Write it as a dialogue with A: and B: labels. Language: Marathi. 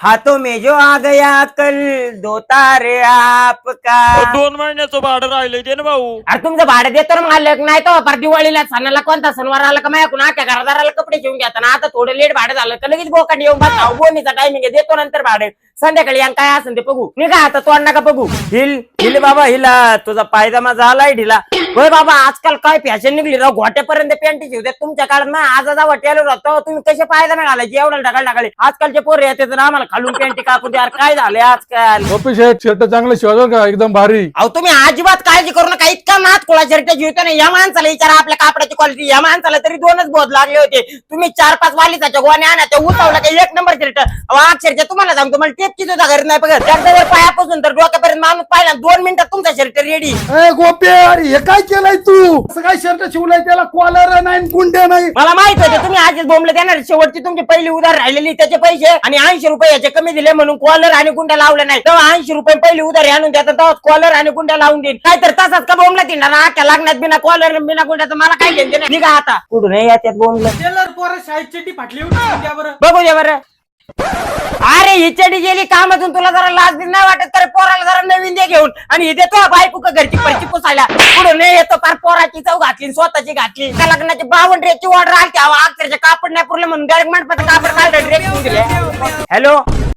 A: हाथों में जो आ गया कल दो तारे आपका.
B: 2 महिन्याचं भाडं राहिलंय ते ना भाऊ.
A: अरे तुमचं भाडं देतो ना मालक, नाही तो पर दिवाळीला सणाला कोणता सणवार आला का माझ्याकडून आख्या घरदाराला कपडे घेऊन घेताना. आता थोडं लेट भाडं झालं का लगेच बोकांडी येऊन बसता. बोनीचा टायमिंग आहे, देतो नंतर भाडे. संध्याकाळी यांना काय असेल ते बघू. निघा आता, तोंड नका बघू. हिल हिल बाबा हिला, तुझा पायजामा झालाय ढिला. होय बाबा, आजकाल काय फॅशन निघली राव, घोट्यापर्यंत पॅन्टी शिवतात. तुमच्या काळात ना आज वाटेल राहतो तुम्ही, कसे पायजामा घालायचे एवढं ढगाल ढगाले. आजकालचे पोरं येतात ना आम्हाला खालून पॅन्टी कापू द्या. काय झालंय आजकाल.
C: गोपी शेठ शर्ट चांगलं शिवाय का एकदम भारी.
A: अहो तुम्ही अजिबात काळजी करू नका. इतका नाथ कोळा शर्ट शिवतो ना, या माणसाला विचारा आपल्या कापडाची क्वालिटी. या माणसाला तरी 2च बोध लागले होते. तुम्ही 4-5 वालीसाच्या गोण्या आणा, ते उतावला काही 1 नंबर शर्ट. अक्षरशः तुम्हाला सांगतो, मला टेपची सुद्धा घरी नाही बघत. त्याच्यावर पायापासून तर डोक्यापर्यंत माणूस पाहिला 2 मिनिटात तुमचा शर्ट रेडी.
C: गोपी अरे हे काय केलंय तू, असं काय शर्ट शिवलाय, त्याला कॉलर नाही गुंड्या नाही.
A: मला माहित होतं तुम्ही आजच बोंबले देणार. शेवटची तुमची पहिली उधार राहिलेली त्याचे पैसे आणि 80 रुपये याचे कमी दिले म्हणून कॉलर आणि गुंड्या लावले नाही. तेव्हा 80 रुपये पहिली उधार आणून द्या, तेव्हा कॉलर आणि गुंड्या लावून देईल. काय तर तसाच का बोंबला देणार आख्या लागण्यात बिना कॉलर बिना गुंड्याचं मला काय घेते नाही. निघा आता कुठून याच्यात बोंबलं.
D: टेलर पोरं शाळेत चड्डी फाटली होती त्या बरं.
A: बघू दे बरं. अरे ही चडी गेली कामातून, तुला जरा लाज बी नाही वाटत तर पोराला जरा नवीन दे घेऊन. आणि हे देतो बायको का घरची परची पुसायला. पुढे येतो फार पोराची चव घातली स्वतःची घातली. त्या लग्नाची 52 ड्रेसची ऑर्डर आली, अक्षरशः कापड नाही पुरलं म्हणून डायरेक्ट मंडपाचं कापड काढलं ड्रेस घेऊन दिले. हॅलो